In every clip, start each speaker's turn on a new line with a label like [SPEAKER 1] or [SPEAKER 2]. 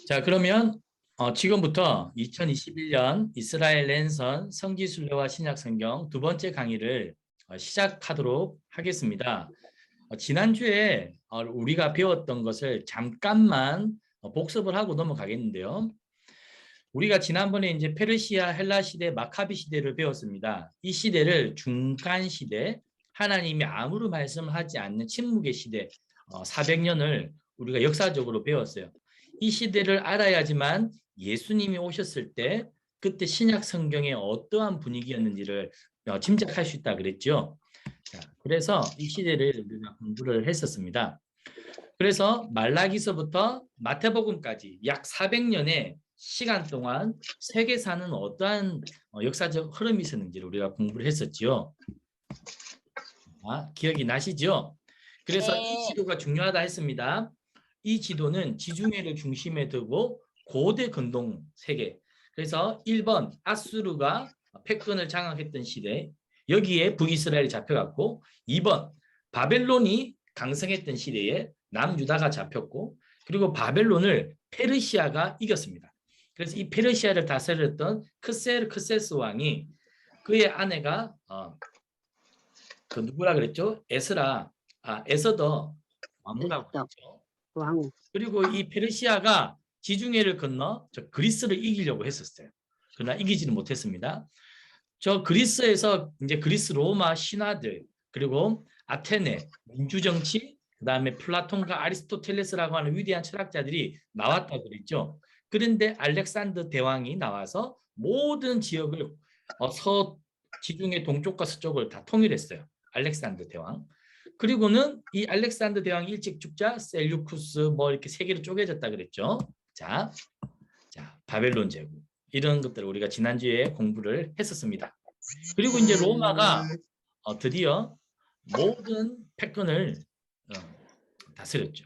[SPEAKER 1] 자, 그러면 지금부터 2021년 이스라엘 랜선 성지순례와 신약성경 두 번째 강의를 시작하도록 하겠습니다. 지난주에 우리가 배웠던 것을 잠깐만 복습을 하고 넘어가겠는데요. 우리가 지난번에 이제 페르시아 헬라 시대 마카비 시대를 배웠습니다. 이 시대를 중간 시대, 하나님이 아무런 말씀을 하지 않는 침묵의 시대 400년을 우리가 역사적으로 배웠어요. 이 시대를 알아야지만 예수님이 오셨을 때 그때 신약 성경의 어떠한 분위기였는지를 짐작할 수 있다 그랬죠. 자, 그래서 이 시대를 우리가 공부를 했었습니다. 그래서 말라기서부터 마태복음까지 약 400년의 시간 동안 세계사는 어떠한 역사적 흐름이 있었는지를 우리가 공부를 했었지요. 기억이 나시죠? 그래서 이 지도가 중요하다 했습니다. 이 지도는 지중해를 중심에 두고 고대 근동 세계. 그래서 1번 아수르가 패권을 장악했던 시대. 여기에 북이스라엘이 잡혀갔고 2번 바벨론이 강성했던 시대에 남유다가 잡혔고 그리고 바벨론을 페르시아가 이겼습니다. 그래서 이 페르시아를 다스렸던 크세스 왕이 그의 아내가 그 누구라 그랬죠? 에서더 왕후라고 그랬죠. 그리고 이 페르시아가 지중해를 건너 저 그리스를 이기려고 했었어요. 그러나 이기지는 못했습니다. 저 그리스에서 이제 그리스 로마 신화들 그리고 아테네 민주정치 그다음에 플라톤과 아리스토텔레스라고 하는 위대한 철학자들이 나왔다고 그랬죠. 그런데 알렉산더 대왕이 나와서 모든 지역을 지중해 동쪽과 서쪽을 다 통일했어요. 알렉산더 대왕. 그리고는 이 알렉산더 대왕이 일찍 죽자 셀류쿠스 뭐 이렇게 세 개로 쪼개졌다 그랬죠. 자, 바벨론 제국 이런 것들을 우리가 지난주에 공부를 했었습니다. 그리고 이제 로마가 드디어 모든 패권을 다스렸죠.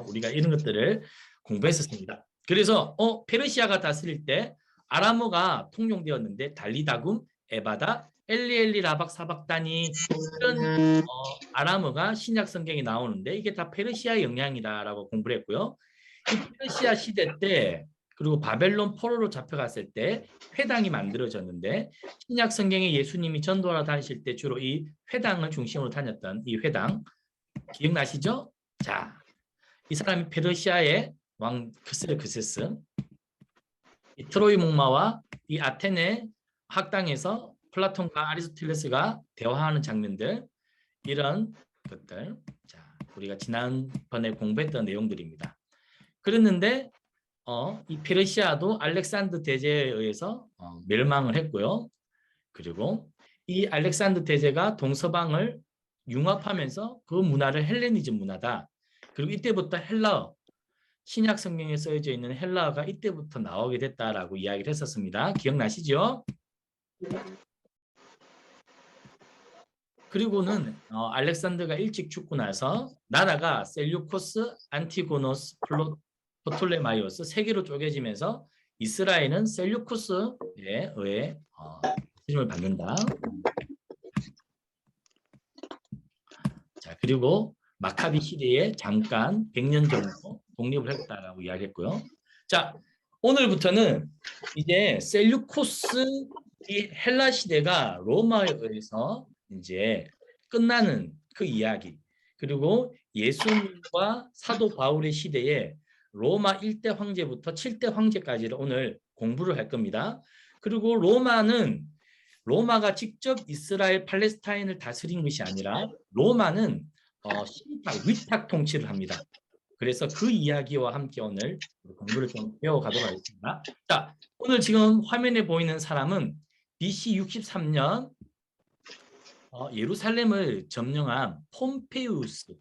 [SPEAKER 1] 우리가 이런 것들을 공부했었습니다. 그래서 페르시아가 다스릴 때 아람어가 통용되었는데 달리다굼, 에바다, 엘리엘리 라박 사박다니 이런 아람어가 신약 성경에 나오는데 이게 다 페르시아 영향이다라고 공부를 했고요. 이 페르시아 시대 때 그리고 바벨론 포로로 잡혀갔을 때 회당이 만들어졌는데 신약 성경에 예수님이 전도하러 다니실 때 주로 이 회당을 중심으로 다녔던 이 회당 기억나시죠? 자, 이 사람이 페르시아의 왕 크세스 이 트로이 목마와 이 아테네 학당에서 플라톤과 아리스토텔레스가 대화하는 장면들 이런 것들 자 우리가 지난번에 공부했던 내용들입니다. 그랬는데 이 페르시아도 알렉산더 대제에 의해서 멸망을 했고요. 그리고 이 알렉산더 대제가 동서방을 융합하면서 그 문화를 헬레니즘 문화다. 그리고 이때부터 헬라어 신약 성경에 쓰여져 있는 헬라어가 이때부터 나오게 됐다라고 이야기를 했었습니다. 기억나시죠? 그리고는 알렉산더가 일찍 죽고 나서 나라가 셀류코스, 안티고노스, 프톨레마이오스 세 개로 쪼개지면서 이스라엘은 셀류코스에 의해 책임을 받는다. 자, 그리고 마카비 시대에 잠깐 100년 정도 독립을 했다라고 이야기했고요. 자, 오늘부터는 이제 셀류코스 이 헬라 시대가 로마에 의해서 이제 끝나는 그 이야기 그리고 예수님과 사도 바울의 시대에 로마 1대 황제부터 7대 황제까지를 오늘 공부를 할 겁니다. 그리고 로마가 직접 이스라엘 팔레스타인을 다스린 것이 아니라 로마는 위탁 통치를 합니다. 그래서 그 이야기와 함께 오늘 공부를 좀 배워가도록 하겠습니다. 자, 오늘 지금 화면에 보이는 사람은 BC 63년 예루살렘을 점령한 폼페이우스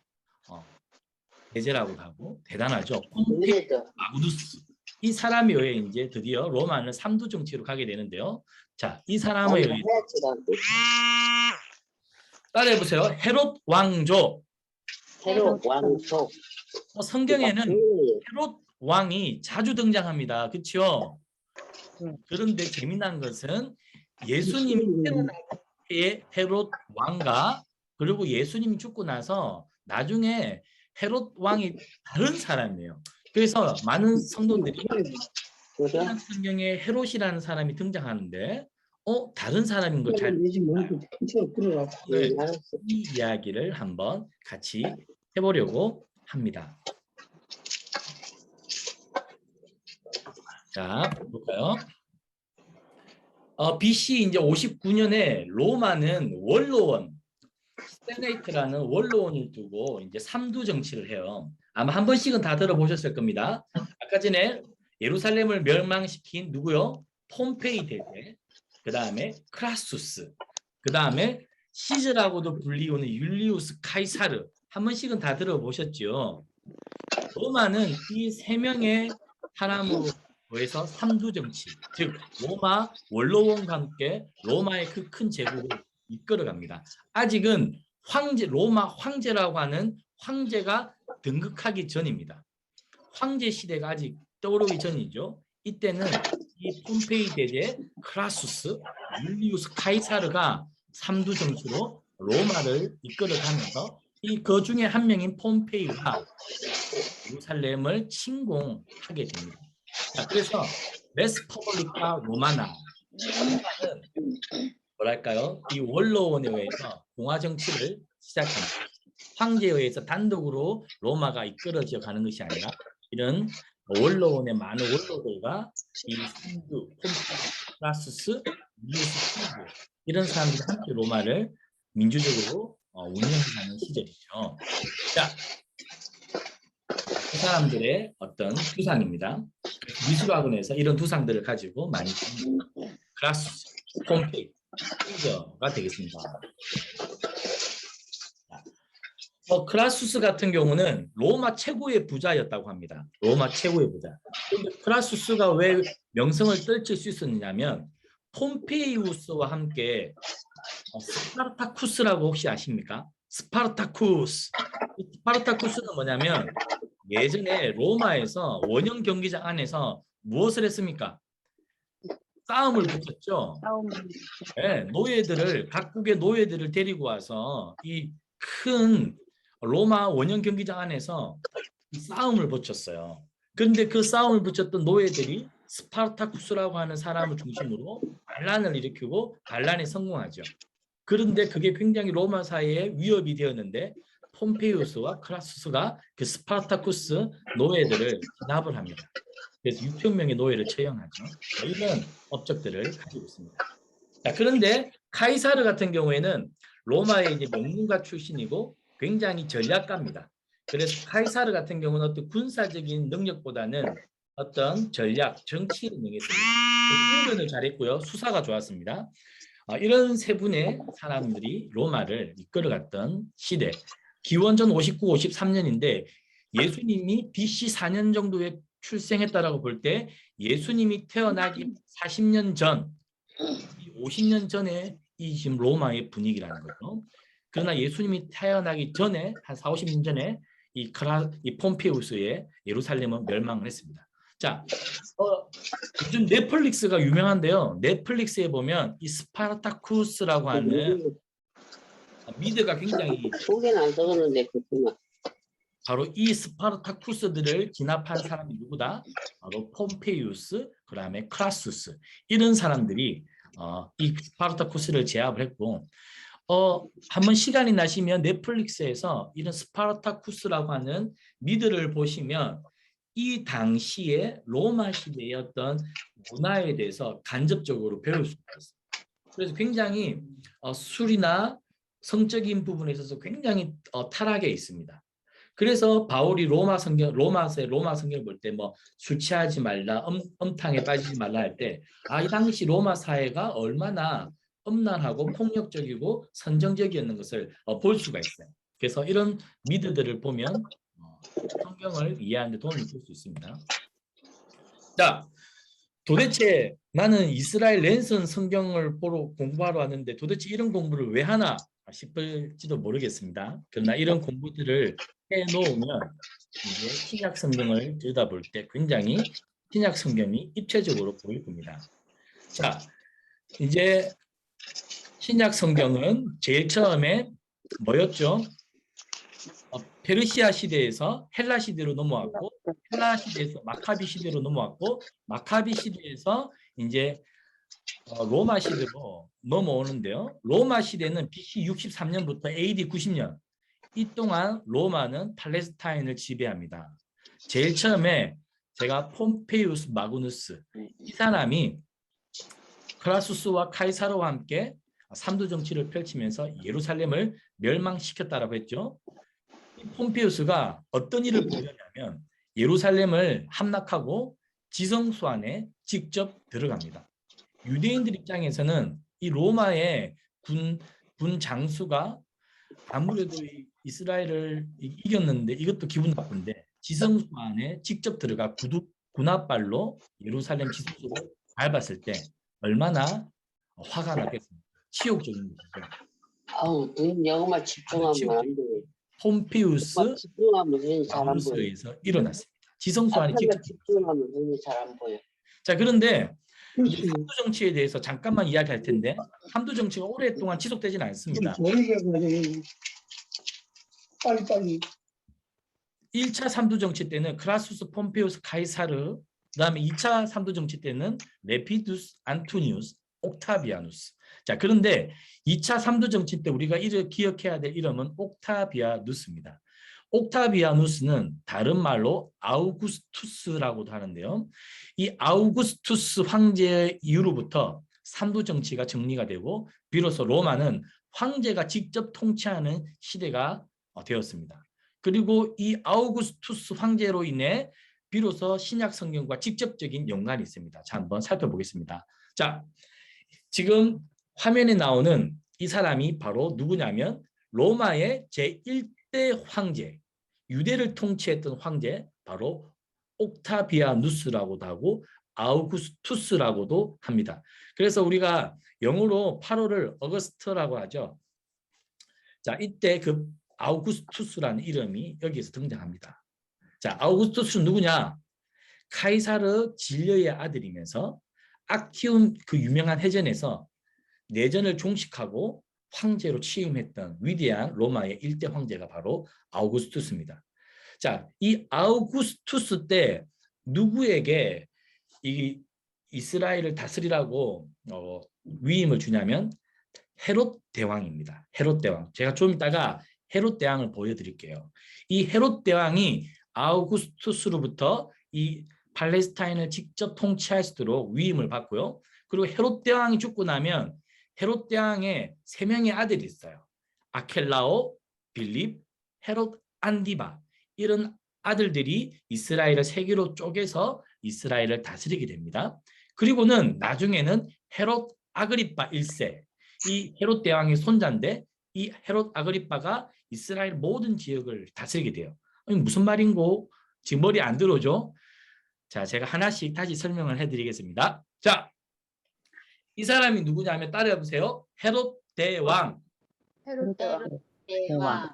[SPEAKER 1] 대제라고 하고 대단하죠. 폼페이우스 마구두스 이 사람에 의해 이제 드디어 로마는 3두 정치로 가게 되는데요. 자, 이 사람에 의해 따라해보세요. 헤롯 왕조.
[SPEAKER 2] 헤롯 왕조.
[SPEAKER 1] 성경에는 헤롯 왕이 자주 등장합니다. 그렇죠? 그런데 재미난 것은 예수님이 태어난 해에 헤롯 왕과 그리고 예수님이 죽고 나서 나중에 헤롯 왕이 다른 사람이에요. 그래서 많은 성도들이
[SPEAKER 2] 그죠?
[SPEAKER 1] 신약 성경에 헤롯이라는 사람이 등장하는데 다른 사람인 걸 잘 오늘
[SPEAKER 2] 알았어.
[SPEAKER 1] 이 이야기를 한번 같이 해보려고 합니다. 자, 볼까요? BC 이제 59년에 로마는 원로원, 세네이트라는 원로원을 두고 이제 삼두 정치를 해요. 아마 한 번씩은 다 들어보셨을 겁니다. 아까 전에 예루살렘을 멸망시킨 누구요? 폼페이 대제, 그 다음에 크라수스, 그 다음에 시즈라고도 불리우는 율리우스 카이사르. 한 번씩은 다 들어보셨죠? 로마는 이 세 명의 사람으로 해서 삼두 정치, 즉 로마 원로원과 함께 로마의 그 큰 제국을 이끌어갑니다. 아직은 로마 황제라고 하는 황제가 등극하기 전입니다. 황제 시대가 아직 떠오르기 전이죠. 이때는 이 폼페이 대제, 크라수스, 율리우스 카이사르가 삼두 정치로 로마를 이끌어가면서 그 중에 한 명인 폼페이가 예루살렘을 침공하게 됩니다. 자, 그래서 레스퍼블리카 로마나는 뭐랄까요? 이 원로원에 의해서 공화 정치를 시작합니다. 황제에 의해서 단독으로 로마가 이끌어져 가는 것이 아니라 이런 원로원의 많은 원로들과 이 삼두, 폼페이라스스, 미우스 이런 사람들이 함께 로마를 민주적으로 운영하는 시절이죠. 자, 그 사람들의 어떤 두상입니다. 미술학원에서 이런 두상들을 가지고 많이 크라수스, 폼페이, 시저가 되겠습니다. 크라수스 같은 경우는 로마 최고의 부자였다고 합니다. 로마 최고의 부자. 근데 크라수스가 왜 명성을 떨칠 수 있었냐면 폼페이우스와 함께 스파르타쿠스라고 혹시 아십니까? 스파르타쿠스. 스파르타쿠스는 뭐냐면 예전에 로마에서 원형 경기장 안에서 무엇을 했습니까? 싸움을 붙였죠. 네, 노예들을 각국의 노예들을 데리고 와서 이 큰 로마 원형 경기장 안에서 싸움을 붙였어요. 그런데 그 싸움을 붙였던 노예들이 스파르타쿠스라고 하는 사람을 중심으로 반란을 일으키고 반란에 성공하죠. 그런데 그게 굉장히 로마 사회에 위협이 되었는데 폼페이우스와 크라수스가 그 스파르타쿠스 노예들을 진압을 합니다. 그래서 6천 명의 노예를 처형하죠. 이런 업적들을 가지고 있습니다. 자, 그런데 카이사르 같은 경우에는 로마의 이제 명문가 출신이고 굉장히 전략가입니다. 그래서 카이사르 같은 경우는 어떤 군사적인 능력보다는 어떤 전략, 정치 능력이었습니다. 훈련을 잘했고요. 수사가 좋았습니다. 이런 세 분의 사람들이 로마를 이끌어갔던 시대. 기원전 59, 53년인데 예수님이 BC 4년 정도에 출생했다라고 볼 때 예수님이 태어나기 40년 전, 50년 전에 이 지금 로마의 분위기라는 거죠. 그러나 예수님이 태어나기 전에 한 4, 50년 전에 이 폼페이우스의 예루살렘은 멸망을 했습니다. 자, 요즘 넷플릭스가 유명한데요. 넷플릭스에 보면 이 스파르타쿠스라고 하는 미드가 굉장히
[SPEAKER 2] 속에는 안 적었는데 그렇구나.
[SPEAKER 1] 바로 이 스파르타쿠스들을 진압한 사람이 누구다? 바로 폼페이우스, 그 다음에 크라수스 이런 사람들이 이 스파르타쿠스를 제압을 했고 한번 시간이 나시면 넷플릭스에서 이런 스파르타쿠스라고 하는 미드를 보시면 이 당시에 로마 시대의 어떤 문화에 대해서 간접적으로 배울 수가 있어요. 그래서 굉장히 술이나 성적인 부분에 있어서 굉장히 타락해 있습니다. 그래서 바울이 로마 성경을 볼 때 뭐 술 취하지 말라, 엄탕에 빠지지 말라 할 때 이 당시 로마 사회가 얼마나 엄난하고 폭력적이고 선정적이었는 것을 볼 수가 있어요. 그래서 이런 미드들을 보면 성경을 이해하는 데 도움이 될 수 있습니다. 자, 도대체 나는 이스라엘 랜선 성경을 공부하러 왔는데 도대체 이런 공부를 왜 하나 싶을지도 모르겠습니다. 그러나 이런 공부들을 해놓으면 이제 신약 성경을 들여다볼 때 굉장히 신약 성경이 입체적으로 보일 겁니다. 자, 이제 신약 성경은 제일 처음에 뭐였죠? 페르시아 시대에서 헬라 시대로 넘어왔고, 헬라 시대에서 마카비 시대로 넘어왔고, 마카비 시대에서 이제 로마 시대로 넘어오는데요. 로마 시대는 BC 63년부터 AD 90년, 이 동안 로마는 팔레스타인을 지배합니다. 제일 처음에 제가 폼페이우스 마그누스, 이 사람이 크라수스와 카이사르와 함께 삼두 정치를 펼치면서 예루살렘을 멸망시켰다라고 했죠. 폼페이우스가 어떤 일을 벌였냐면 예루살렘을 함락하고 지성소 안에 직접 들어갑니다. 유대인들 입장에서는 이 로마의 군 장수가 아무래도 이스라엘을 이겼는데 이것도 기분 나쁜데 지성소 안에 직접 들어가 군합발로 예루살렘 지성소를 밟았을 때 얼마나 화가 났겠습니까? 치욕적인 것이죠.
[SPEAKER 2] 아우, 눈 영어만 집중하면 안 돼.
[SPEAKER 1] 폼피우스
[SPEAKER 2] 집중하면 눈이 잘 안 보여.
[SPEAKER 1] 마우스에서 일어났습니다. 지성소 안에
[SPEAKER 2] 앞에만
[SPEAKER 1] 직접.
[SPEAKER 2] 집중하면 눈이 잘 안 보여.
[SPEAKER 1] 자, 그런데 이 삼두 정치에 대해서 잠깐만 이야기할 텐데 삼두 정치가 오랫동안 지속되지는 않습니다.
[SPEAKER 3] 빨리.
[SPEAKER 1] 1차 삼두 정치 때는 크라수스 폼페우스 카이사르, 그다음에 2차 삼두 정치 때는 레피두스 안토니우스 옥타비아누스. 자, 그런데 2차 삼두 정치 때 우리가 기억해야 될 이름은 옥타비아누스입니다. 옥타비아누스는 다른 말로 아우구스투스라고도 하는데요. 이 아우구스투스 황제 이후로부터 삼두 정치가 정리가 되고 비로소 로마는 황제가 직접 통치하는 시대가 되었습니다. 그리고 이 아우구스투스 황제로 인해 비로소 신약 성경과 직접적인 연관이 있습니다. 자, 한번 살펴보겠습니다. 자, 지금 화면에 나오는 이 사람이 바로 누구냐면 로마의 제1대 황제, 유대를 통치했던 황제, 바로 옥타비아누스라고도 하고 아우구스투스라고도 합니다. 그래서 우리가 영어로 8월을 어거스트라고 하죠. 자, 이때 그 아우구스투스라는 이름이 여기에서 등장합니다. 자, 아우구스투스는 누구냐? 카이사르 진료의 아들이면서 악티움 그 유명한 해전에서 내전을 종식하고 황제로 취임했던 위대한 로마의 1대 황제가 바로 아우구스투스입니다. 자, 이 아우구스투스 때 누구에게 이 이스라엘을 다스리라고 위임을 주냐면 헤롯 대왕입니다. 헤롯 대왕. 제가 좀 이따가 헤롯 대왕을 보여드릴게요. 이 헤롯 대왕이 아우구스투스로부터 이 팔레스타인을 직접 통치할 수 있도록 위임을 받고요. 그리고 헤롯 대왕이 죽고 나면 헤롯 대왕의 3명의 아들이 있어요. 아켈라오, 빌립, 헤롯 안디바. 이런 아들들이 이스라엘을 세계로 쪼개서 이스라엘을 다스리게 됩니다. 그리고는 나중에는 헤롯 아그리파 1세, 이 헤롯 대왕의 손자인데 이 헤롯 아그리파가 이스라엘 모든 지역을 다스리게 돼요. 무슨 말인고? 지금 머리 안 들어오죠? 자, 제가 하나씩 다시 설명을 해드리겠습니다. 자, 이 사람이 누구냐면 따라해보세요. 헤롯 대왕.
[SPEAKER 4] 헤롯 대왕.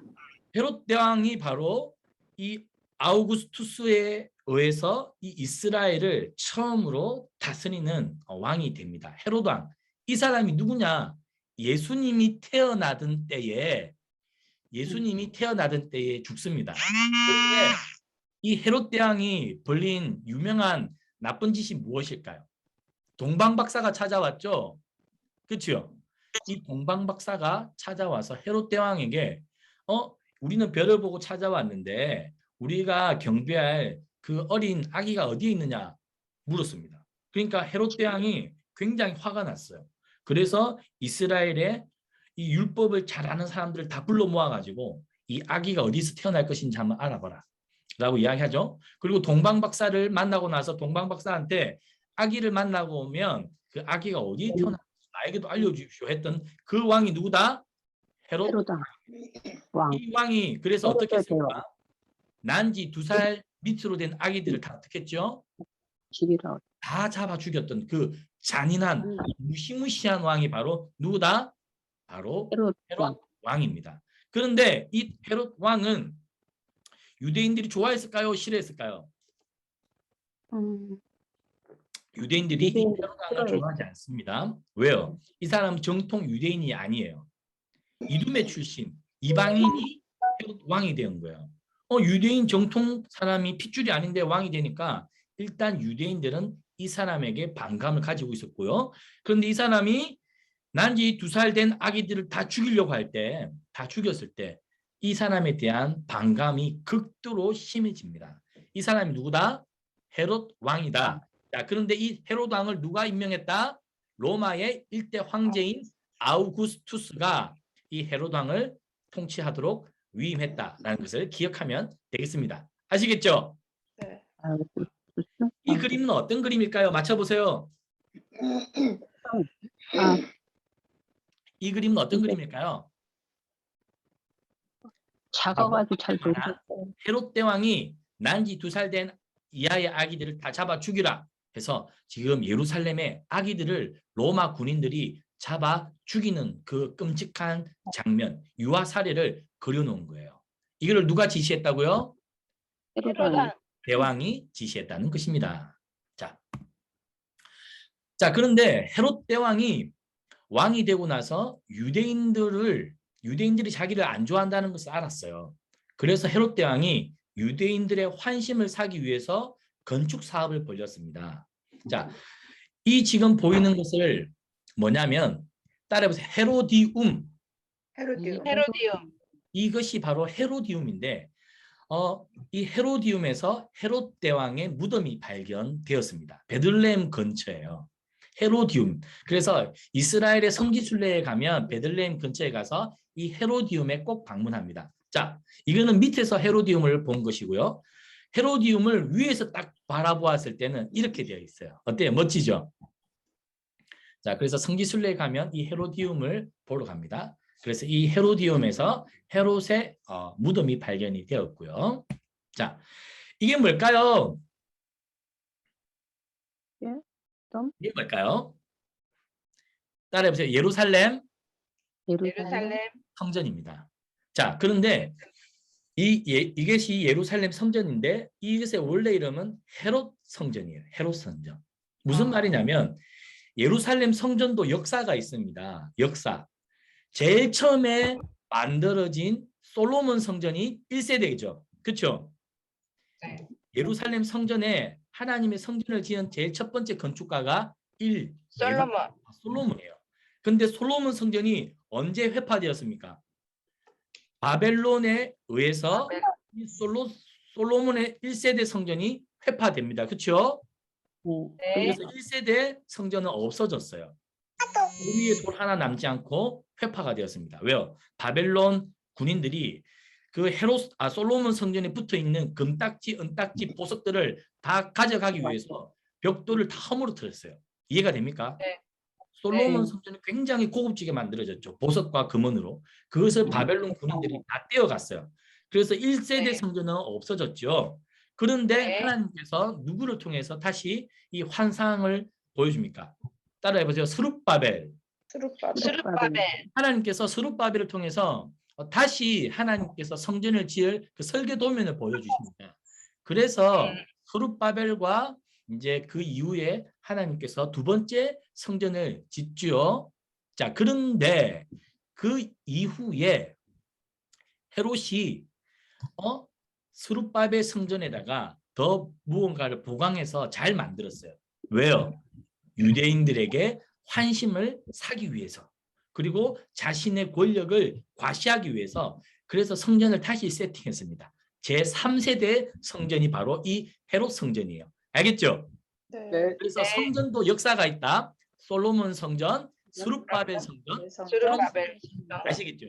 [SPEAKER 1] 헤롯 대왕이 바로 이 아우구스투스에 의해서 이 이스라엘을 처음으로 다스리는 왕이 됩니다. 헤롯 왕. 이 사람이 누구냐? 예수님이 태어나던 때에 죽습니다. 그런데 이 헤롯 대왕이 벌린 유명한 나쁜 짓이 무엇일까요? 동방박사가 찾아왔죠. 그렇죠? 이 동방박사가 찾아와서 헤롯 대왕에게 우리는 별을 보고 찾아왔는데 우리가 경배할 그 어린 아기가 어디에 있느냐 물었습니다. 그러니까 헤롯 대왕이 굉장히 화가 났어요. 그래서 이스라엘의 이 율법을 잘 아는 사람들을 다 불러 모아가지고 이 아기가 어디서 태어날 것인지 한번 알아봐라 라고 이야기하죠. 그리고 동방박사를 만나고 나서 동방박사한테 아기를 만나고 오면 그 아기가 어디에 태어날지 나에게도 알려주십시오 했던 그 왕이 누구다? 헤롯 왕. 이 왕이 그래서 어떻게 했습니까? 난지 2살 밑으로 된 아기들을 다 어떻게 했죠? 다 잡아 죽였던 그 잔인한 무시무시한 왕이 바로 누구다? 바로 헤롯 왕입니다. 그런데 이 헤롯 왕은 유대인들이 좋아했을까요? 싫어했을까요? 유대인들이 이 헤롯 왕을 좋아하지 않습니다. 왜요? 이 사람 정통 유대인이 아니에요. 이두메 출신 이방인이 헤롯 왕이 된 거예요. 유대인 정통 사람이 핏줄이 아닌데 왕이 되니까 일단 유대인들은 이 사람에게 반감을 가지고 있었고요. 그런데 이 사람이 난지 2살 된 아기들을 다 죽이려고 할 때, 다 죽였을 때 이 사람에 대한 반감이 극도로 심해집니다. 이 사람이 누구다? 헤롯 왕이다. 자, 그런데 이 헤롯 왕을 누가 임명했다? 로마의 일대 황제인 아우구스투스가 이 헤롯 왕을 통치하도록 위임했다라는 것을 기억하면 되겠습니다. 아시겠죠?
[SPEAKER 4] 네.
[SPEAKER 1] 이 그림은 어떤 그림일까요? 맞춰보세요. 이 그림은 어떤 그림일까요?
[SPEAKER 3] 작아가지고 잘 모르겠어요.
[SPEAKER 1] 헤롯 대왕이 난지 2살 된 이하의 아기들을 다 잡아 죽이라 해서 지금 예루살렘의 아기들을 로마 군인들이 잡아 죽이는 그 끔찍한 장면, 유아 사례를 그려놓은 거예요. 이걸 누가 지시했다고요?
[SPEAKER 3] 헤로다.
[SPEAKER 1] 대왕이 지시했다는 것입니다. 자, 그런데 헤롯 대왕이 왕이 되고 나서 유대인들이 자기를 안 좋아한다는 것을 알았어요. 그래서 헤롯 대왕이 유대인들의 환심을 사기 위해서 건축 사업을 벌였습니다. 자, 이 지금 보이는 것을 뭐냐면 따라해보세요. 헤로디움.
[SPEAKER 4] 헤로디움.
[SPEAKER 1] 이것이 바로 헤로디움인데 이 헤로디움에서 헤롯 대왕의 무덤이 발견되었습니다. 베들레헴 근처예요. 헤로디움. 그래서 이스라엘의 성지순례에 가면 베들레헴 근처에 가서 이 헤로디움에 꼭 방문합니다. 자, 이거는 밑에서 헤로디움을 본 것이고요. 헤로디움을 위에서 딱 바라보았을 때는 이렇게 되어 있어요. 어때요? 멋지죠? 자, 그래서 성지순례에 가면 이 헤로디움을 보러 갑니다. 그래서 이 헤로디움에서 헤롯의 무덤이 발견이 되었고요. 자, 이게 뭘까요? 이게 뭘까요? 따라해보세요. 예루살렘 성전입니다. 자, 그런데 이것이 예루살렘 성전인데 이것의 원래 이름은 헤롯 성전이에요. 헤롯 성전. 무슨 말이냐면 예루살렘 성전도 역사가 있습니다. 역사. 제일 처음에 만들어진 솔로몬 성전이 1세대죠. 그렇죠?
[SPEAKER 4] 네.
[SPEAKER 1] 예루살렘 성전에 하나님의 성전을 지은 제일 첫 번째 건축가가 솔로몬이에요. 근데 솔로몬 성전이 언제 회파되었습니까? 바벨론에 의해서 이 솔로몬의 1세대 성전이 회파됩니다. 그렇죠?
[SPEAKER 4] 네.
[SPEAKER 1] 그래서 1세대 성전은 없어졌어요. 그 위에 돌 하나 남지 않고 회파가 되었습니다. 왜요? 바벨론 군인들이 그 솔로몬 성전에 붙어 있는 금딱지, 은딱지, 보석들을 다 가져가기 위해서 벽돌을 다 허물어뜨렸어요. 이해가 됩니까?
[SPEAKER 4] 네.
[SPEAKER 1] 솔로몬 성전이 굉장히 고급지게 만들어졌죠. 보석과 금원으로. 그것을 바벨론 군인들이 다 떼어갔어요. 그래서 1세대
[SPEAKER 4] 네.
[SPEAKER 1] 성전은 없어졌죠. 그런데
[SPEAKER 4] 네.
[SPEAKER 1] 하나님께서 누구를 통해서 다시 이 환상을 보여줍니까? 따라해보세요. 스룹바벨. 하나님께서 스룹바벨을 통해서 다시 하나님께서 성전을 지을 그 설계 도면을 보여주십니다. 그래서 스룹바벨과 이제 그 이후에 하나님께서 두 번째 성전을 짓죠. 자, 그런데 그 이후에 헤롯이 스룹바벨 성전에다가 더 무언가를 보강해서 잘 만들었어요. 왜요? 유대인들에게 환심을 사기 위해서, 그리고 자신의 권력을 과시하기 위해서, 그래서 성전을 다시 세팅했습니다. 제3세대 성전이 바로 이 헤롯 성전이에요. 알겠죠?
[SPEAKER 4] 네.
[SPEAKER 1] 그래서 성전도 역사가 있다. 솔로몬 성전, 스룹바벨 성전,
[SPEAKER 4] 스룹바벨.
[SPEAKER 1] 아시겠죠?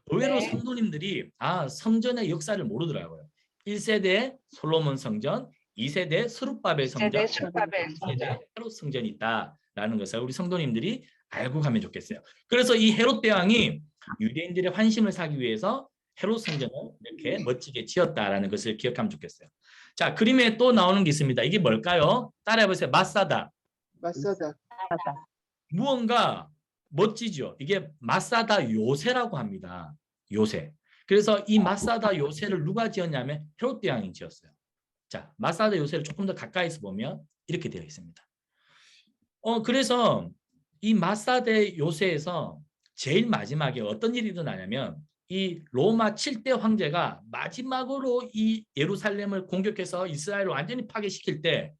[SPEAKER 1] 의외로
[SPEAKER 4] 네.
[SPEAKER 1] 성도님들이 성전의 역사를 모르더라고요. 1세대 솔로몬 성전, 2세대 스룹바벨 성전, 3세대 헤롯 성전이 있다라는 것을 우리 성도님들이 알고 가면 좋겠어요. 그래서 이 헤롯 대왕이 유대인들의 환심을 사기 위해서 헤롯 성전을 이렇게 멋지게 지었다라는 것을 기억하면 좋겠어요. 자, 그림에 또 나오는 게 있습니다. 이게 뭘까요? 따라해보세요. 마사다. 무언가 멋지죠. 이게 마사다 요새라고 합니다. 요새. 그래서 이 마사다 요새를 누가 지었냐면 헤롯 대왕이 지었어요. 자, 마사다 요새를 조금 더 가까이서 보면 이렇게 되어 있습니다. 그래서 이 마사다 요새에서 제일 마지막에 어떤 일이 일어나냐면 이 로마 7대 황제가 마지막으로 이 예루살렘을 공격해서 이스라엘을 완전히 파괴시킬 때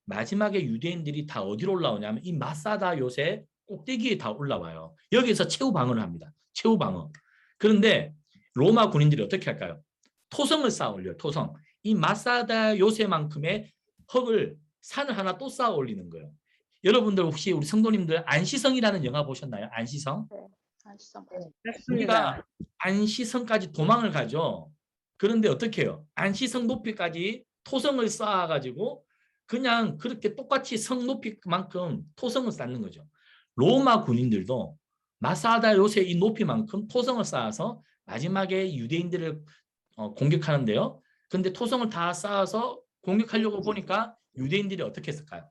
[SPEAKER 1] 마지막에 유대인들이 다 어디로 올라오냐면 이 마사다 요새 꼭대기에 다 올라와요. 여기서 최후 방어를 합니다. 최후 방어. 그런데 로마 군인들이 어떻게 할까요? 토성을 쌓아 올려요. 토성. 이 마사다 요새만큼의 산을 하나 또 쌓아 올리는 거예요. 여러분들 혹시 우리 성도님들 안시성이라는 영화 보셨나요? 안시성? 우리가 안시성까지 도망을 가죠. 그런데 어떻게 해요? 안시성 높이까지 토성을 쌓아가지고 그냥 그렇게 똑같이 성 높이만큼 토성을 쌓는 거죠. 로마 군인들도 마사다 요새 이 높이만큼 토성을 쌓아서 마지막에 유대인들을 공격하는데요. 근데 토성을 다 쌓아서 공격하려고 보니까 유대인들이 어떻게 했을까요?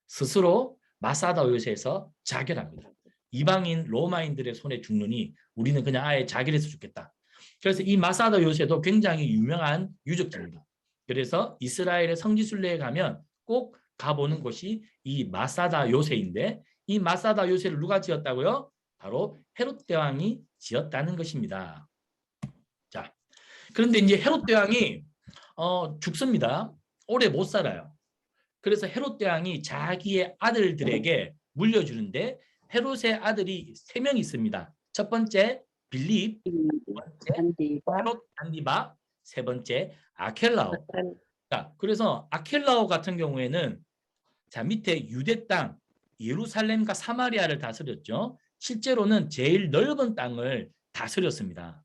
[SPEAKER 1] 스스로 마사다 요새에서 자결합니다. 이방인 로마인들의 손에 죽느니 우리는 그냥 아예 자결해서 죽겠다. 그래서 이 마사다 요새도 굉장히 유명한 유적지입니다. 그래서 이스라엘의 성지순례에 가면 꼭 가보는 곳이 이 마사다 요새인데 이 마사다 요새를 누가 지었다고요? 바로 헤롯 대왕이 지었다는 것입니다. 자, 그런데 이제 헤롯 대왕이 죽습니다. 오래 못 살아요. 그래서 헤롯 대왕이 자기의 아들들에게 물려주는데 헤롯의 아들이 3명이 있습니다. 첫 번째 빌립, 두 번째 헤롯 안디바, 세 번째 아켈라오. 자, 그래서 아켈라오 같은 경우에는 자 밑에 유대 땅 예루살렘과 사마리아를 다스렸죠. 실제로는 제일 넓은 땅을 다스렸습니다.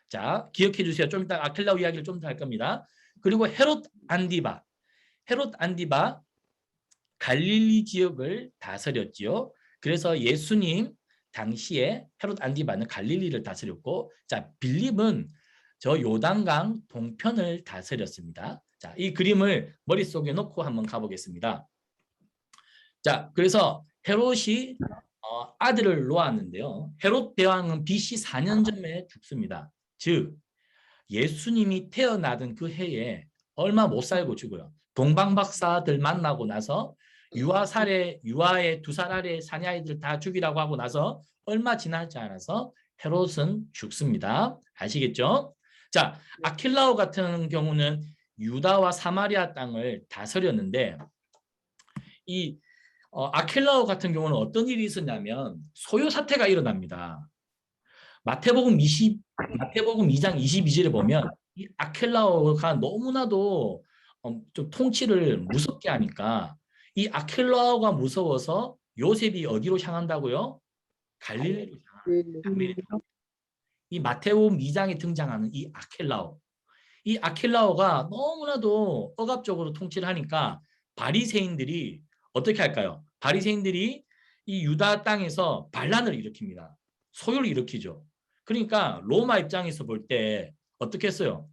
[SPEAKER 1] 자, 기억해 주세요. 좀 이따 아켈라오 이야기를 좀 더 할 겁니다. 그리고 헤롯 안디바 갈릴리 지역을 다스렸지요. 그래서 예수님 당시에 헤롯 안디바는 갈릴리를 다스렸고, 자 빌립은 저 요단강 동편을 다스렸습니다. 자, 이 그림을 머릿속에 놓고 한번 가보겠습니다. 자, 그래서 헤롯이 아들을 놓았는데요. 헤롯 대왕은 BC 4년 전에 죽습니다. 즉 예수님이 태어나던 그 해에 얼마 못 살고 죽어요. 동방박사들 만나고 나서 유아의 2살 아래 사내아이들 다 죽이라고 하고 나서 얼마 지나지 않아서 헤롯은 죽습니다. 아시겠죠? 자, 아킬라오 같은 경우는 유다와 사마리아 땅을 다스렸는데 이 아킬라오 같은 경우는 어떤 일이 있었냐면 소요 사태가 일어납니다. 마태복음 2장 22절에 보면 이 아킬라오가 너무나도 좀 통치를 무섭게 하니까 이 아킬라오가 무서워서 요셉이 어디로 향한다고요? 갈릴리로 향합니다. 이 마태복음 2장에 등장하는 이 아킬라오가 너무나도 억압적으로 통치를 하니까 바리새인들이 어떻게 할까요? 바리새인들이 이 유다 땅에서 반란을 일으킵니다. 소요를 일으키죠. 그러니까 로마 입장에서 볼 때 어떻게 했어요?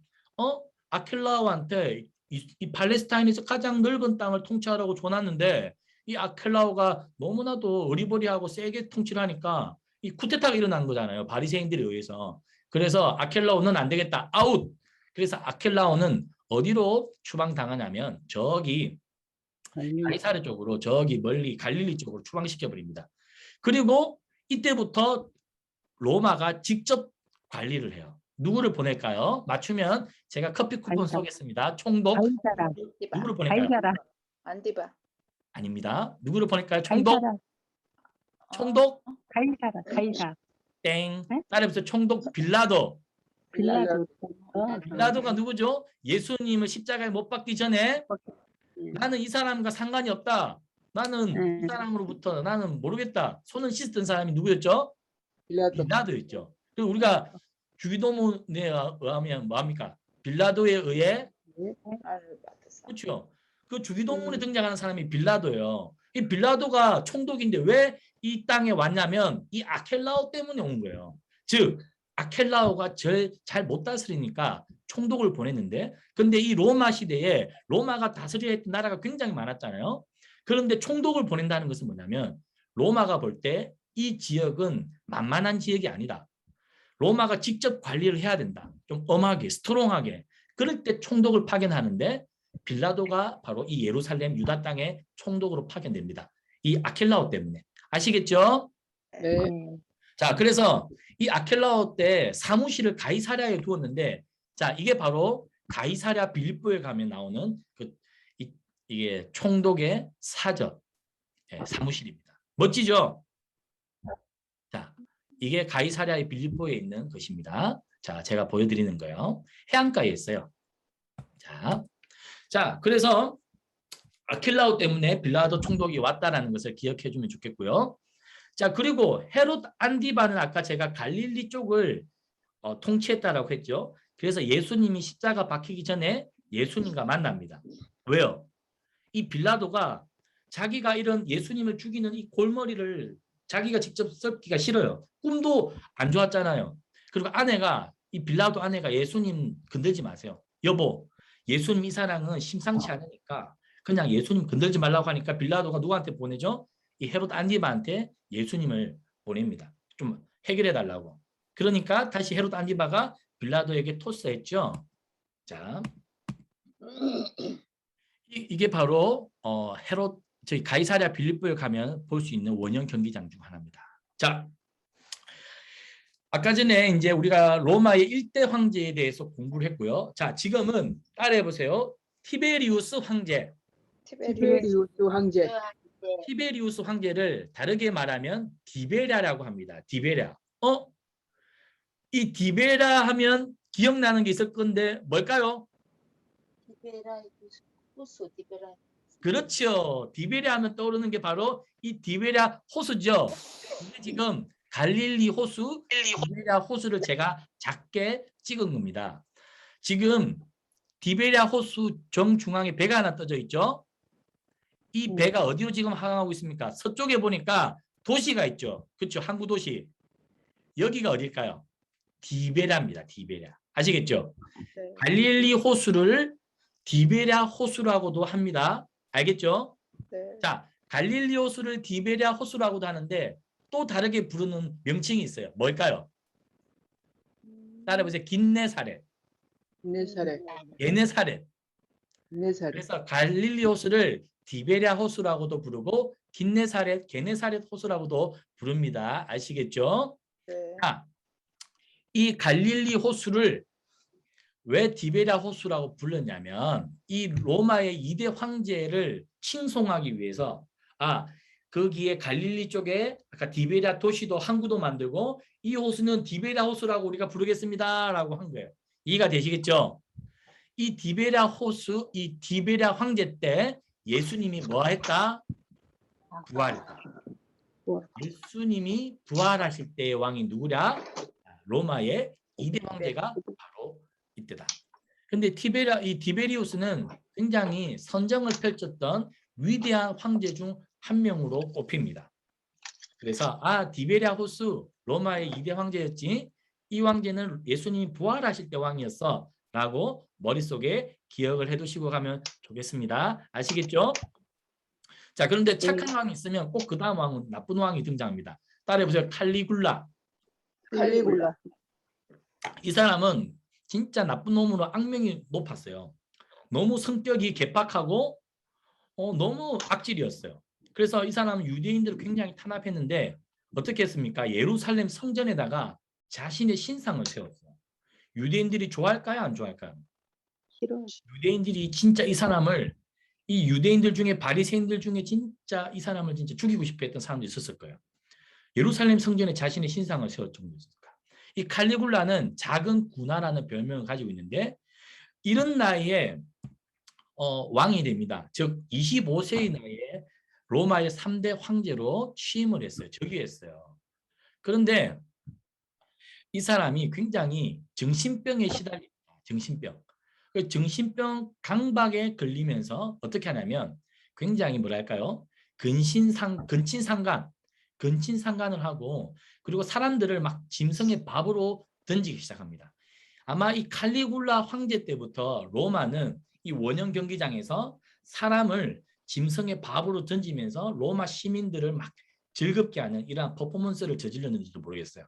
[SPEAKER 1] 아킬라오한테 이 팔레스타인에서 가장 넓은 땅을 통치하라고 줘놨는데 이 아킬라오가 너무나도 어리버리하고 세게 통치를 하니까 이 쿠데타가 일어난 거잖아요. 바리새인들에 의해서. 그래서 아킬라오는 안 되겠다. 아웃! 그래서 아킬라오는 어디로 추방당하냐면 저기 가이사르 쪽으로 저기 멀리 갈릴리 쪽으로 추방시켜버립니다. 그리고 이때부터 로마가 직접 관리를 해요. 누구를 보낼까요? 맞추면 제가 커피 쿠폰 쏘겠습니다. 총독. 누구를 보낼까요?
[SPEAKER 4] 안디바.
[SPEAKER 1] 아닙니다. 누구를 보낼까요? 총독. 총독.
[SPEAKER 3] 가이사.
[SPEAKER 1] 땡. 따라해보세요. 총독 빌라도. 빌라도가 누구죠? 예수님을 십자가에 못 박기 전에 나는 이 사람과 상관이 없다. 나는 이 사람으로부터 나는 모르겠다. 손을 씻었던 사람이 누구였죠? 빌라도였죠. 그리고 우리가 주기도문에 의하면 뭐합니까? 빌라도에 의해 그렇죠. 그 주기도문에 등장하는 사람이 빌라도예요. 이 빌라도가 총독인데 왜 이 땅에 왔냐면 이 아켈라오 때문에 온 거예요. 즉 아켈라오가 잘 못 다스리니까 총독을 보냈는데 근데 이 로마 시대에 로마가 다스려야 했던 나라가 굉장히 많았잖아요. 그런데 총독을 보낸다는 것은 뭐냐면 로마가 볼 때 이 지역은 만만한 지역이 아니다. 로마가 직접 관리를 해야 된다. 좀 엄하게 스트롱하게. 그럴 때 총독을 파견하는데 빌라도가 바로 이 예루살렘 유다 땅의 총독으로 파견됩니다. 이 아킬라오 때문에. 아시겠죠?
[SPEAKER 2] 네.
[SPEAKER 1] 자, 그래서 이 아켈라오 때 사무실을 가이사랴에 두었는데, 자, 이게 바로 가이사랴 빌립보에 가면 나오는 이게 총독의 사저 사무실입니다. 멋지죠? 자, 이게 가이사랴의 빌립보에 있는 것입니다. 자, 제가 보여드리는 거예요. 해안가에 있어요. 자, 그래서 아킬라오 때문에 빌라도 총독이 왔다라는 것을 기억해 주면 좋겠고요. 자, 그리고 헤롯 안디바는 아까 제가 갈릴리 쪽을 통치했다라고 했죠. 그래서 예수님이 십자가 박히기 전에 예수님과 만납니다. 왜요? 이 빌라도가 자기가 이런 예수님을 죽이는 이 골머리를 자기가 직접 썩기가 싫어요. 꿈도 안 좋았잖아요. 그리고 이 빌라도 아내가 예수님 건들지 마세요. 여보, 예수님 이 사랑은 심상치 않으니까 그냥 예수님 건들지 말라고 하니까 빌라도가 누구한테 보내죠? 이 헤롯 안디바한테 예수님을 보냅니다. 좀 해결해 달라고. 그러니까 다시 헤롯 안디바가 빌라도에게 토스했죠. 자, 이게 바로 저희 가이사랴 빌립보에 가면 볼 수 있는 원형 경기장 중 하나입니다. 자, 아까 전에 이제 우리가 로마의 1대 황제에 대해서 공부를 했고요. 자, 지금은 따라해 보세요. 티베리우스 황제.
[SPEAKER 5] 티베리우스 황제.
[SPEAKER 1] 티베리우스 황제를 다르게 말하면 디베랴라고 합니다. 디베랴. 이 디베랴 하면 기억나는 게 있을 건데 뭘까요? 그렇죠. 디베랴 하면 떠오르는 게 바로 이 디베랴 호수죠. 근데 지금 갈릴리 호수, 디베랴 호수를 제가 작게 찍은 겁니다. 지금 디베랴 호수 정중앙에 배가 하나 떠져 있죠. 이 배가 어디로 지금 항하고 있습니까? 서쪽에 보니까 도시가 있죠. 그렇죠. 항구 도시. 여기가 어딜까요? 디베랴입니다. 디베랴. 아시겠죠?
[SPEAKER 5] 네.
[SPEAKER 1] 갈릴리 호수를 디베랴 호수라고도 합니다. 알겠죠?
[SPEAKER 5] 네.
[SPEAKER 1] 자, 갈릴리 호수를 디베랴 호수라고도 하는데 또 다르게 부르는 명칭이 있어요. 뭘까요? 따라해보세요. 긴네사렛.
[SPEAKER 5] 네사렛.
[SPEAKER 1] 게네사렛.
[SPEAKER 5] 네사렛.
[SPEAKER 1] 그래서 갈릴리 호수를 디베랴 호수라고도 부르고 긴네사렛, 게네사렛 호수라고도 부릅니다. 아시겠죠?
[SPEAKER 5] 네.
[SPEAKER 1] 자, 이 갈릴리 호수를 왜 디베랴 호수라고 불렀냐면 이 로마의 2대 황제를 칭송하기 위해서 거기에 갈릴리 쪽에 아까 디베랴 도시도 항구도 만들고 이 호수는 디베랴 호수라고 우리가 부르겠습니다 라고 한 거예요. 이해가 되시겠죠? 이 디베랴 호수, 이 디베랴 황제 때 예수님이 뭐 했다? 부활했다. 예수님이 부활하실 때의 왕이 누구냐? 로마의 2대 황제가 바로 이때다. 근데 이 디베리우스는 굉장히 선정을 펼쳤던 위대한 황제 중 한 명으로 꼽힙니다. 그래서 디베랴 호수 로마의 2대 황제였지 이 황제는 예수님이 부활하실 때 왕이었어 라고 머릿속에 기억을 해두시고 가면 좋겠습니다. 아시겠죠? 자, 그런데 착한 왕이 있으면 꼭 그 다음 왕은 나쁜 왕이 등장합니다. 따라해보세요. 칼리굴라.
[SPEAKER 5] 칼리굴라.
[SPEAKER 1] 이 사람은 진짜 나쁜 놈으로 악명이 높았어요. 너무 성격이 개팍하고 너무 악질이었어요. 그래서 이 사람은 유대인들을 굉장히 탄압했는데 어떻게 했습니까? 예루살렘 성전에다가 자신의 신상을 세웠어요. 유대인들이 좋아할까요? 안 좋아할까요?
[SPEAKER 5] 싫어.
[SPEAKER 1] 유대인들이 진짜 이 유대인들 중에 바리새인들 중에 진짜 이 사람을 진짜 죽이고 싶어 했던 사람도 있었을 거예요. 예루살렘 성전에 자신의 신상을 세웠을 정도였을까. 이 칼리굴라는 작은 군화라는 별명을 가지고 있는데 이런 나이에 왕이 됩니다. 즉 25세의 나이에 로마의 3대 황제로 취임을 했어요. 즉위했어요. 그런데 이 사람이 굉장히 정신병에 시달립니다. 정신병. 그 정신병 강박에 걸리면서 어떻게 하냐면 굉장히 뭐랄까요? 근친상간을 하고 그리고 사람들을 막 짐승의 밥으로 던지기 시작합니다. 아마 이 칼리굴라 황제 때부터 로마는 이 원형 경기장에서 사람을 짐승의 밥으로 던지면서 로마 시민들을 막 즐겁게 하는 이러한 퍼포먼스를 저질렀는지도 모르겠어요.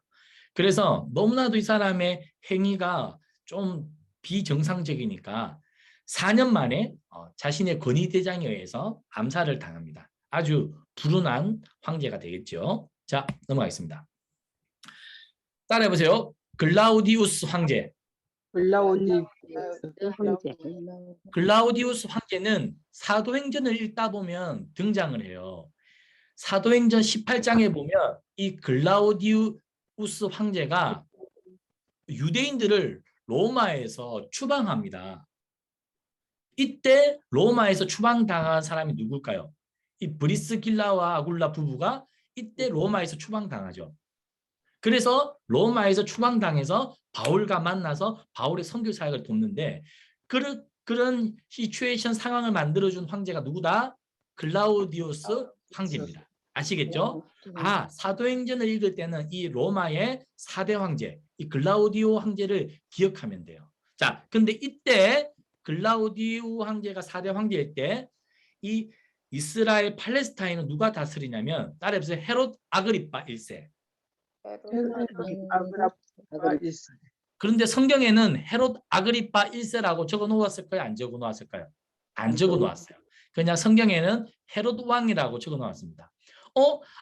[SPEAKER 1] 그래서 너무나도 이 사람의 행위가 좀 비정상적이니까 4년 만에 자신의 권위대장에 의해서 암살을 당합니다. 아주 불운한 황제가 되겠죠. 자, 넘어가겠습니다. 따라해보세요. 글라우디우스 황제.
[SPEAKER 5] 글라우디
[SPEAKER 3] 황제.
[SPEAKER 1] 글라우디우스 황제는 사도행전을 읽다 보면 등장을 해요. 사도행전 18장에 보면 이 글라우디우스 황제가 유대인들을 로마에서 추방합니다. 이때 로마에서 추방당한 사람이 누굴까요? 이 브리스길라와 아굴라 부부가 이때 로마에서 추방당하죠. 그래서 로마에서 추방당해서 바울과 만나서 바울의 선교 사역을 돕는데 그런 시츄에이션 상황을 만들어준 황제가 누구다? 글라우디우스 황제입니다. 아시겠죠? 아, 사도행전을 읽을 때는 이 로마의 4대 황제, 이 글라우디오 황제를 기억하면 돼요. 자, 근데 이때 글라우디오 황제가 4대 황제일 때 이 이스라엘 팔레스타인은 누가 다스리냐면 따라해보세요. 헤롯 아그리파 1세. 그런데 성경에는 헤롯 아그리파 1세라고 적어 놓았을까요? 안 적어 놓았을까요? 안 적어 놓았어요. 그냥 성경에는 헤롯 왕이라고 적어 놓았습니다.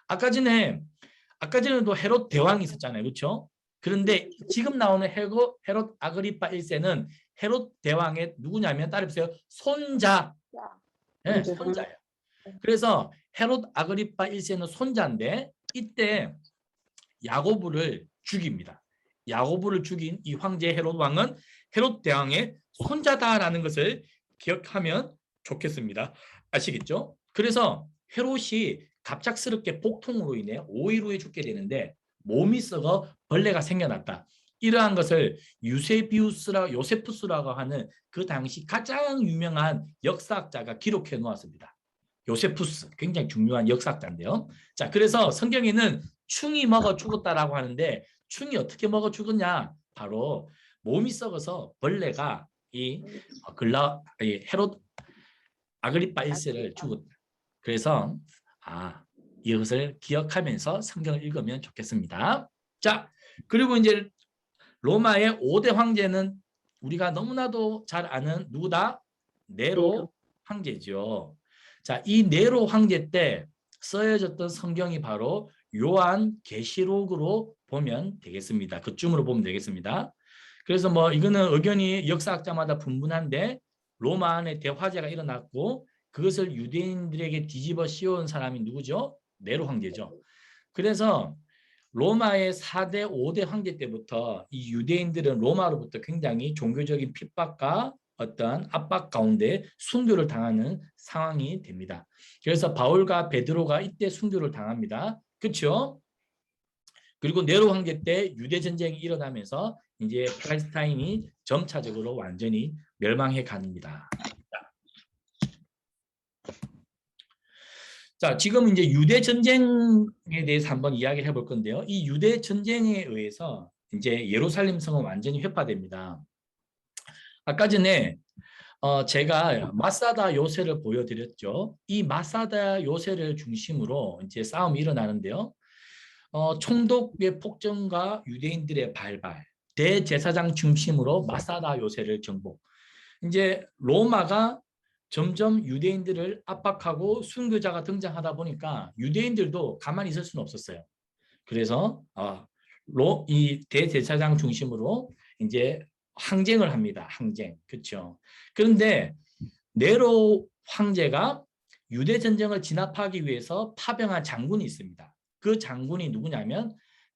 [SPEAKER 1] 아까 전에도 헤롯 대왕이 있었잖아요. 그렇죠? 그런데 지금 나오는 헤롯 아그리파 1세는 헤롯 대왕의 누구냐면 따라해보세요. 손자. 네, 손자예요. 그래서 헤롯 아그리파 1세는 손자인데 이때 야고보를 죽입니다. 야고보를 죽인 이 황제 헤롯 왕은 헤롯 대왕의 손자다라는 것을 기억하면 좋겠습니다. 아시겠죠? 그래서 헤롯이 갑작스럽게 복통으로 인해 5일 후에 죽게 되는데 몸이 썩어 벌레가 생겨났다. 이러한 것을 요세푸스라고 하는 그 당시 가장 유명한 역사학자가 기록해 놓았습니다. 요세푸스, 굉장히 중요한 역사학자인데요. 자, 그래서 성경에는 충이 먹어 죽었다라고 하는데 충이 어떻게 먹어 죽었냐? 바로 몸이 썩어서 벌레가 헤롯 아그리파 1세를 죽었다. 그래서 이것을 기억하면서 성경을 읽으면 좋겠습니다. 자, 그리고 이제 로마의 5대 황제는 우리가 너무나도 잘 아는 누구다? 네로 황제죠. 자, 이 네로 황제 때 쓰여졌던 성경이 바로 요한 계시록으로 보면 되겠습니다. 그쯤으로 보면 되겠습니다. 그래서 뭐 이거는 의견이 역사학자마다 분분한데 로마 안에 대화재가 일어났고 그것을 유대인들에게 뒤집어 씌운 사람이 누구죠? 네로 황제죠. 그래서 로마의 4대, 5대 황제 때부터 이 유대인들은 로마로부터 굉장히 종교적인 핍박과 어떤 압박 가운데 순교를 당하는 상황이 됩니다. 그래서 바울과 베드로가 이때 순교를 당합니다. 그렇죠? 그리고 네로 황제 때 유대 전쟁이 일어나면서 이제 팔레스타인이 점차적으로 완전히 멸망해 갑니다. 자, 지금 이제 유대 전쟁에 대해서 한번 이야기를 해볼 건데요. 이 유대 전쟁에 의해서 이제 예루살렘 성은 완전히 회파됩니다. 아까 전에 제가 마사다 요새를 보여드렸죠. 이 마사다 요새를 중심으로 이제 싸움이 일어나는데요. 총독의 폭정과 유대인들의 발발, 대제사장 중심으로 마사다 요새를 정복. 이제 로마가 점점 유대인들을 압박하고 순교자가 등장하다 보니까 유대인들도 가만히 있을 수는 없었어요. 그래서 이 대제사장 중심으로 이제 항쟁을 합니다. 항쟁. 그렇죠. 그런데 네로 황제가 유대 전쟁을 진압하기 위해서 파병한 장군이 있습니다. 그 장군이 누구냐면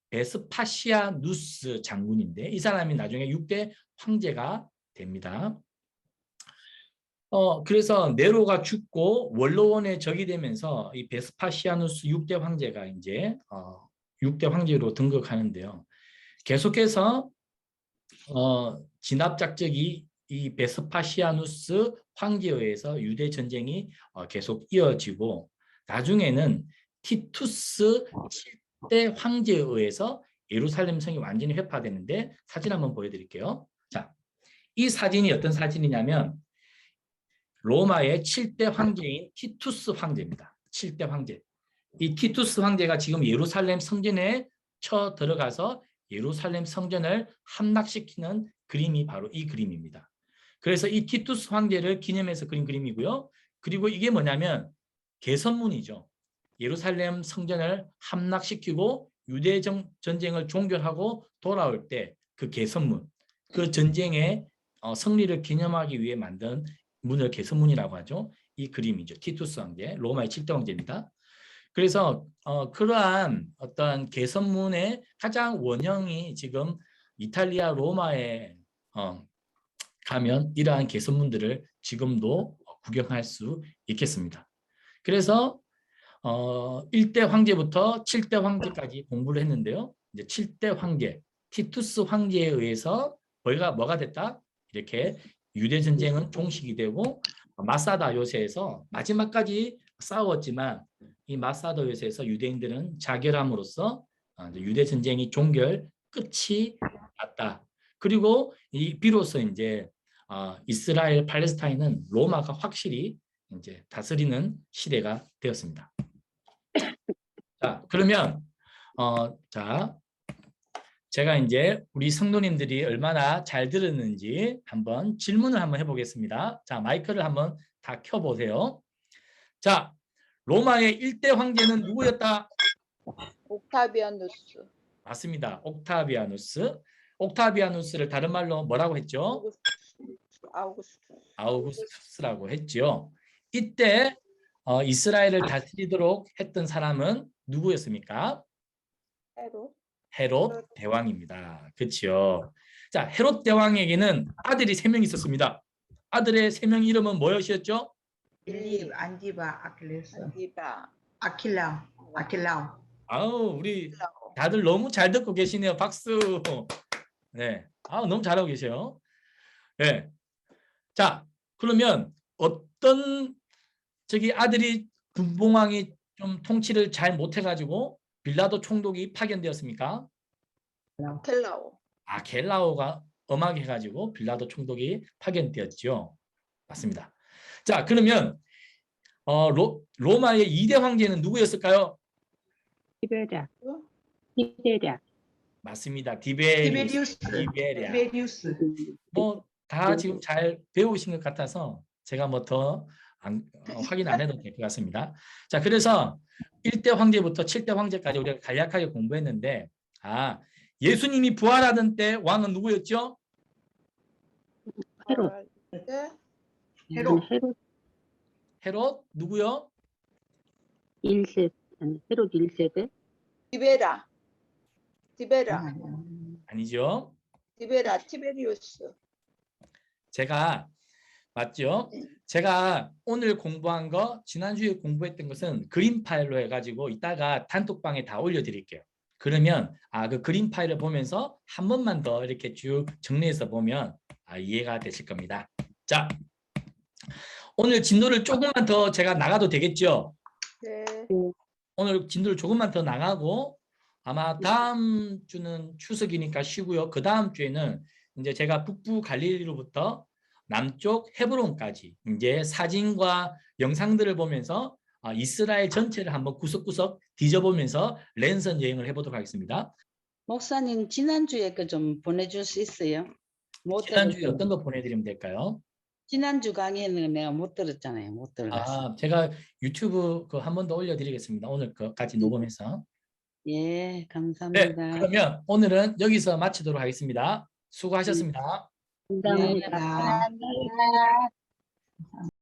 [SPEAKER 1] 베스파시아누스 장군인데 이 사람이 나중에 6대 황제가 됩니다. 그래서 네로가 죽고 원로원의 적이 되면서 이 베스파시아누스 6대 황제가 이제 6대 황제로 등극하는데요. 계속해서 진압 작전이 이 베스파시아누스 황제에 의해서 유대 전쟁이 계속 이어지고 나중에는 티투스 7대 황제에 의해서 예루살렘 성이 완전히 회파되는데 사진 한번 보여드릴게요. 자, 이 사진이 어떤 사진이냐면 로마의 7대 황제인 티투스 황제입니다. 7대 황제. 이 티투스 황제가 지금 예루살렘 성전에 쳐 들어가서 예루살렘 성전을 함락시키는 그림이 바로 이 그림입니다. 그래서 이 티투스 황제를 기념해서 그린 그림이고요. 그리고 이게 뭐냐면 개선문이죠. 예루살렘 성전을 함락시키고 유대 전쟁을 종결하고 돌아올 때 그 개선문, 그 전쟁의 승리를 기념하기 위해 만든 문을 개선문이라고 하죠. 이 그림이죠. 티투스 황제, 로마의 7대 황제입니다. 그래서 그러한 어떤 개선문의 가장 원형이 지금 이탈리아 로마에 가면 이러한 개선문들을 지금도 구경할 수 있겠습니다. 그래서 1대 황제부터 7대 황제까지 공부를 했는데요. 이제 7대 황제, 티투스 황제에 의해서 뭐가 됐다? 이렇게 유대 전쟁은 종식이 되고 마사다 요새에서 마지막까지 싸웠지만 이 마사다 요새에서 유대인들은 자결함으로써 유대 전쟁이 종결 끝이 났다. 그리고 이 비로소 이제 이스라엘 팔레스타인은 로마가 확실히 이제 다스리는 시대가 되었습니다. 자, 그러면 자, 제가 이제 우리 성도님들이 얼마나 잘 들었는지 한번 질문을 한번 해보겠습니다. 자, 마이크를 한번 다 켜보세요. 자, 로마의 1대 황제는 누구였다?
[SPEAKER 5] 옥타비아누스.
[SPEAKER 1] 맞습니다. 옥타비아누스. 옥타비아누스를 다른 말로 뭐라고 했죠?
[SPEAKER 5] 아우구스투스.
[SPEAKER 1] 아우구스투스라고 했죠. 이때 이스라엘을 다스리도록 했던 사람은 누구였습니까? 헤롯 대왕입니다. 그렇죠. 자, 헤롯 대왕에게는 아들이 3명 있었습니다. 아들의 3명 이름은 뭐였죠?
[SPEAKER 4] 빌립, 안디바, 아킬레스,
[SPEAKER 5] 안디바.
[SPEAKER 4] 아킬라오.
[SPEAKER 1] 아우, 우리 다들 너무 잘 듣고 계시네요. 박수. 네, 너무 잘하고 계세요. 네. 자, 그러면 어떤 아들이 분봉왕이 좀 통치를 잘 못해가지고 빌라도 총독이 파견되었습니까?
[SPEAKER 5] 켈라오.
[SPEAKER 1] 겔라오가 엄하게해가지고 빌라도 총독이 파견되었죠. 맞습니다. 자, 그러면 로마의 2대 황제는 누구였을까요?
[SPEAKER 3] 티베리아.
[SPEAKER 1] 맞습니다.
[SPEAKER 4] 티베리우스.
[SPEAKER 1] 티베리아. 뭐 다 지금 잘 배우신 것 같아서 제가 뭐 더 확인 안 해도 될 것 같습니다. 자, 그래서 1대 황제부터 7대 황제까지 우리가 간략하게 공부했는데 예수님이 부활하던 때 왕은 누구였죠?
[SPEAKER 3] 헤롯.
[SPEAKER 4] 헤롯.
[SPEAKER 1] 헤롯 누구요?
[SPEAKER 3] 1세. 헤롯 1세대.
[SPEAKER 5] 티베라.
[SPEAKER 1] 아니죠.
[SPEAKER 5] 티베리우스.
[SPEAKER 1] 제가 맞죠? 제가 오늘 공부한 거 지난주에 공부했던 것은 그림 파일로 해가지고 이따가 단톡방에 다 올려드릴게요. 그러면 그 그림 파일을 보면서 한 번만 더 이렇게 쭉 정리해서 보면 이해가 되실 겁니다. 자, 오늘 진도를 조금만 더 제가 나가도 되겠죠?
[SPEAKER 5] 네.
[SPEAKER 1] 오늘 진도를 조금만 더 나가고 아마 다음 주는 추석이니까 쉬고요. 그 다음 주에는 이제 제가 북부 갈릴리로부터 남쪽 헤브론까지 이제 사진과 영상들을 보면서 이스라엘 전체를 한번 구석구석 뒤져보면서 랜선 여행을 해보도록 하겠습니다.
[SPEAKER 6] 목사님 지난주에 그 좀 보내줄 수 있어요? 못
[SPEAKER 1] 지난주에
[SPEAKER 6] 들었어요.
[SPEAKER 1] 어떤 거 보내드리면 될까요?
[SPEAKER 6] 지난주 강의는 내가 못 들었잖아요. 못 들었어요.
[SPEAKER 1] 제가 유튜브 그 한 번 더 올려드리겠습니다. 오늘 거까지 녹음해서.
[SPEAKER 6] 예,
[SPEAKER 1] 네,
[SPEAKER 6] 감사합니다.
[SPEAKER 1] 그러면 오늘은 여기서 마치도록 하겠습니다. 수고하셨습니다.
[SPEAKER 3] 감사합니다.
[SPEAKER 6] 감사합니다.